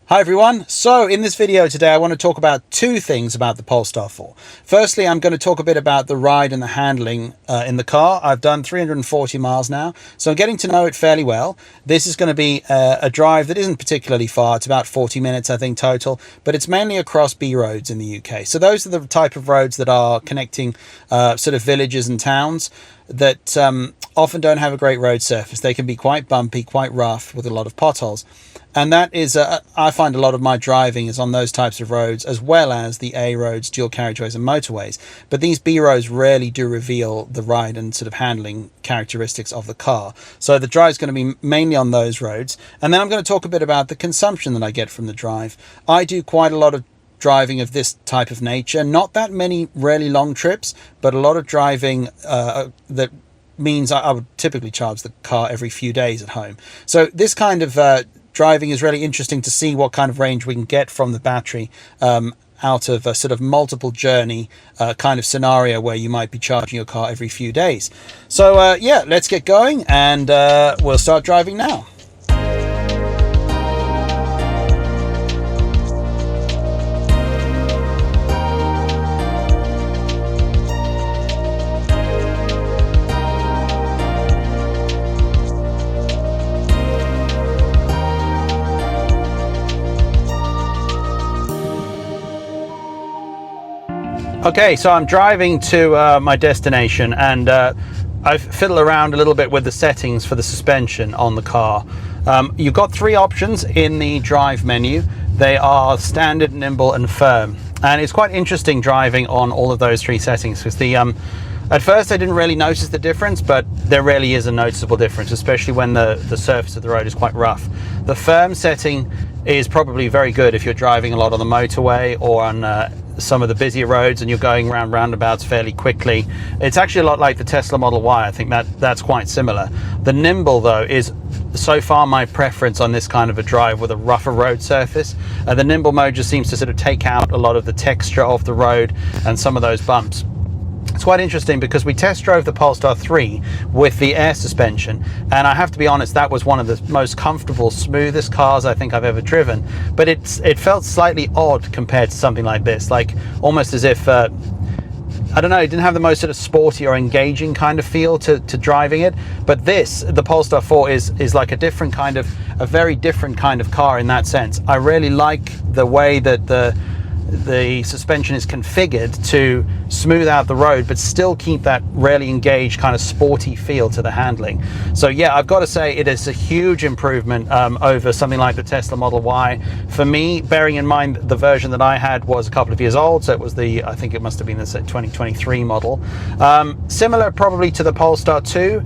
Hi everyone. So in this video today I want to talk about two things about the Polestar 4. Firstly, I'm going to talk a bit about the ride and the handling in the car. I've done 340 miles now, so I'm getting to know it fairly well. This is going to be a drive that isn't particularly far. It's about 40 minutes I think total, but it's mainly across B roads in the UK. So those are the type of roads that are connecting sort of villages and towns that often don't have a great road surface. They can be quite bumpy, quite rough with a lot of potholes. And that is, I find a lot of my driving is on those types of roads, as well as the A roads, dual carriageways and motorways. But these B roads really do reveal the ride and sort of handling characteristics of the car. So the drive is going to be mainly on those roads. And then I'm going to talk a bit about the consumption that I get from the drive. I do quite a lot of driving of this type of nature, not that many really long trips, but a lot of driving that means I would typically charge the car every few days at home. So this kind of driving is really interesting to see what kind of range we can get from the battery out of a sort of multiple journey kind of scenario where you might be charging your car every few days. So yeah, let's get going and we'll start driving now. Okay, so I'm driving to my destination and I've fiddled around a little bit with the settings for the suspension on the car. You've got three options in the drive menu. They are standard, nimble and firm. And it's quite interesting driving on all of those three settings because at first I didn't really notice the difference, but there really is a noticeable difference, especially when the surface of the road is quite rough. The firm setting is probably very good if you're driving a lot on the motorway or on some of the busier roads and you're going around roundabouts fairly quickly. It's actually a lot like the Tesla Model Y. I think that's quite similar. The nimble though is so far my preference on this kind of a drive with a rougher road surface. The nimble mode just seems to sort of take out a lot of the texture of the road and some of those bumps. It's quite interesting because we test drove the Polestar 3 with the air suspension, and I have to be honest, that was one of the most comfortable, smoothest cars I think I've ever driven. But it felt slightly odd compared to something like this, like almost as if I don't know, it didn't have the most sort of sporty or engaging kind of feel to driving it. But the Polestar 4 is like a very different kind of car in that sense. I really like the way that the suspension is configured to smooth out the road but still keep that really engaged kind of sporty feel to the handling. So yeah, I've got to say it is a huge improvement over something like the Tesla Model Y. For me, bearing in mind the version that I had was a couple of years old, so it was I think it must have been the 2023 model. Similar probably to the Polestar 2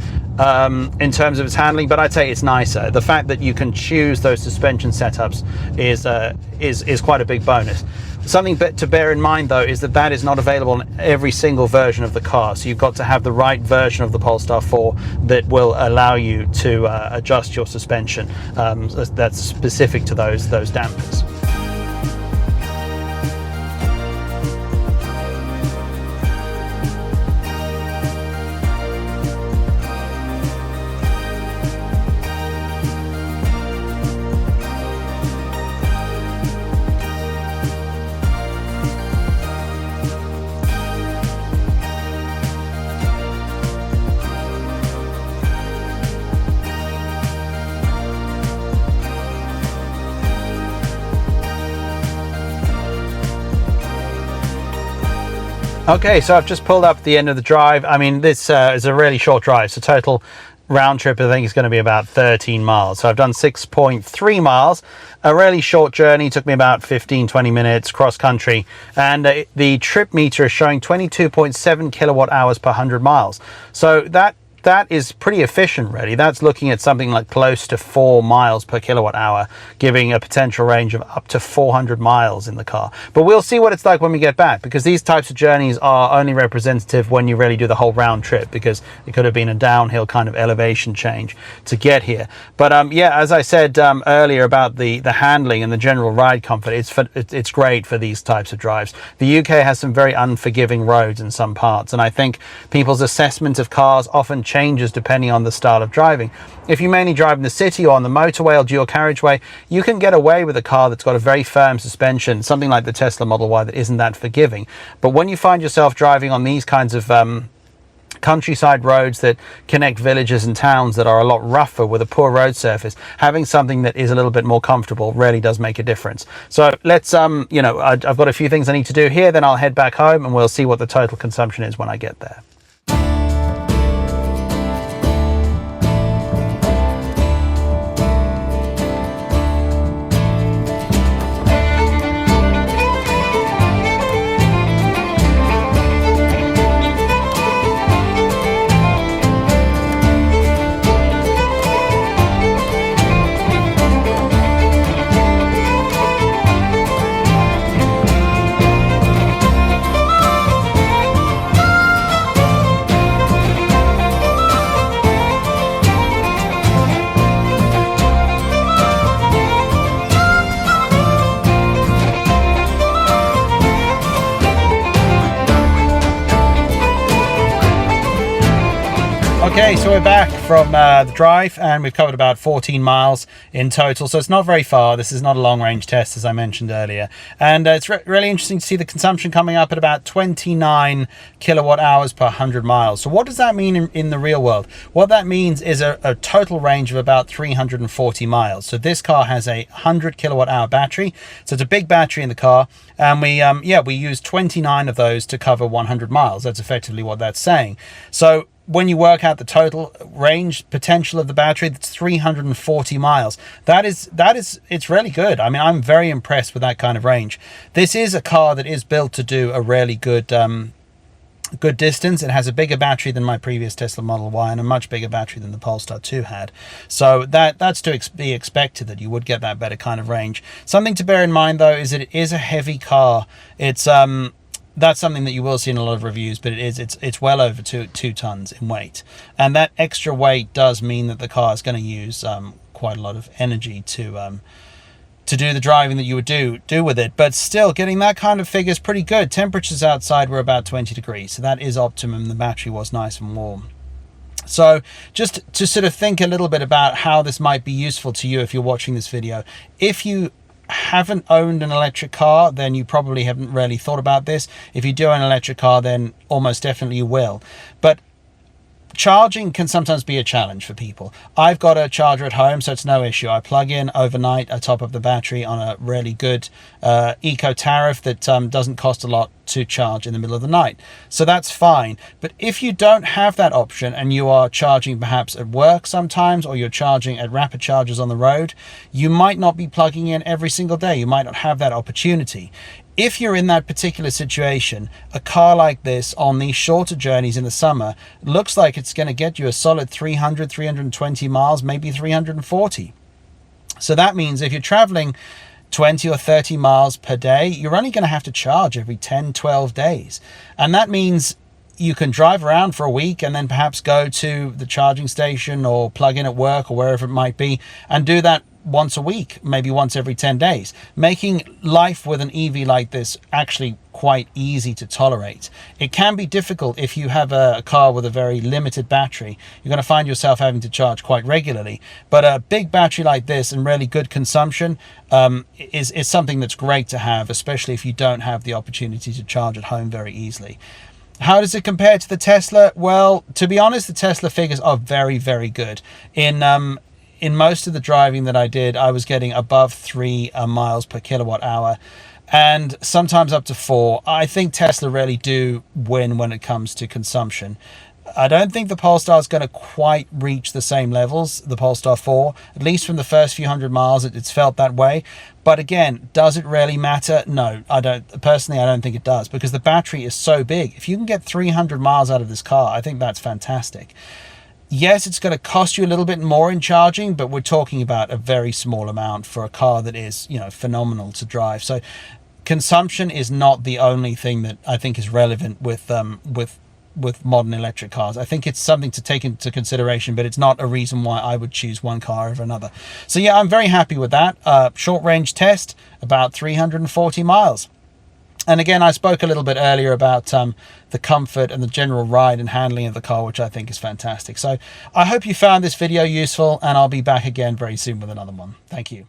in terms of its handling, but I'd say it's nicer. The fact that you can choose those suspension setups is quite a big bonus. Something to bear in mind though is that is not available on every single version of the car, so you've got to have the right version of the Polestar 4 that will allow you to adjust your suspension that's specific to those dampers. Okay, so I've just pulled up at the end of the drive. I mean, this is a really short drive, so total round trip I think is going to be about 13 miles. So I've done 6.3 miles, a really short journey, took me about 15-20 minutes cross country, and the trip meter is showing 22.7 kilowatt hours per 100 miles. So that is pretty efficient really. That's looking at something like close to 4 miles per kilowatt hour, giving a potential range of up to 400 miles in the car. But we'll see what it's like when we get back, because these types of journeys are only representative when you really do the whole round trip, because it could have been a downhill kind of elevation change to get here. But yeah, as I said earlier about the handling and the general ride comfort, it's great for these types of drives. The UK has some very unforgiving roads in some parts, and I think people's assessment of cars often changes depending on the style of driving. If you mainly drive in the city or on the motorway or dual carriageway, you can get away with a car that's got a very firm suspension, something like the Tesla Model Y that isn't that forgiving. But when you find yourself driving on these kinds of countryside roads that connect villages and towns that are a lot rougher with a poor road surface, having something that is a little bit more comfortable really does make a difference. So let's you know, I've got a few things I need to do here, then I'll head back home and we'll see what the total consumption is when I get there. Okay, so we're back from the drive and we've covered about 14 miles in total, so it's not very far. This is not a long range test, as I mentioned earlier, and it's really interesting to see the consumption coming up at about 29 kilowatt hours per 100 miles. So what does that mean in the real world? What that means is a total range of about 340 miles. So this car has a 100 kilowatt hour battery, so it's a big battery in the car, and we use 29 of those to cover 100 miles. That's effectively what that's saying. So when you work out the total range potential of the battery, that's 340 miles. It's really good. I mean, I'm very impressed with that kind of range. This is a car that is built to do a really good distance. It has a bigger battery than my previous Tesla Model Y and a much bigger battery than the Polestar 2 had. So that's to be expected, that you would get that better kind of range. Something to bear in mind though is that it is a heavy car. It's that's something that you will see in a lot of reviews, but it's well over two tons in weight, and that extra weight does mean that the car is going to use quite a lot of energy to do the driving that you would do with it. But still, getting that kind of figure is pretty good. Temperatures outside were about 20 degrees, so that is optimum. The battery was nice and warm. So just to sort of think a little bit about how this might be useful to you if you're watching this video. If you haven't owned an electric car, then you probably haven't really thought about this. If you do own an electric car, then almost definitely you will. But charging can sometimes be a challenge for people. I've got a charger at home, so it's no issue. I plug in overnight, I top up the battery on a really good eco tariff that doesn't cost a lot to charge in the middle of the night. So that's fine. But if you don't have that option and you are charging perhaps at work sometimes, or you're charging at rapid chargers on the road, you might not be plugging in every single day. You might not have that opportunity. If you're in that particular situation, a car like this on these shorter journeys in the summer looks like it's going to get you a solid 300, 320 miles, maybe 340. So that means if you're traveling 20 or 30 miles per day, you're only going to have to charge every 10, 12 days. And that means you can drive around for a week and then perhaps go to the charging station or plug in at work or wherever it might be and do that once a week, maybe once every 10 days, making life with an EV like this actually quite easy to tolerate. It can be difficult if you have a car with a very limited battery. You're going to find yourself having to charge quite regularly. But a big battery like this and really good consumption is something that's great to have, especially if you don't have the opportunity to charge at home very easily. How does it compare to the Tesla? Well, to be honest, the Tesla figures are very, very good. In most of the driving that I did, I was getting above 3 miles per kilowatt hour, and sometimes up to 4. I think Tesla really do win when it comes to consumption. I don't think the Polestar is going to quite reach the same levels, the Polestar 4, at least from the first few hundred miles, it's felt that way. But again, does it really matter? No, I don't. Personally, I don't think it does, because the battery is so big. If you can get 300 miles out of this car, I think that's fantastic. Yes, it's going to cost you a little bit more in charging, but we're talking about a very small amount for a car that is, phenomenal to drive. So consumption is not the only thing that I think is relevant with modern electric cars. I think it's something to take into consideration, but it's not a reason why I would choose one car over another. So yeah, I'm very happy with that. Short range test, about 340 miles. And again, I spoke a little bit earlier about the comfort and the general ride and handling of the car, which I think is fantastic. So I hope you found this video useful, and I'll be back again very soon with another one. Thank you.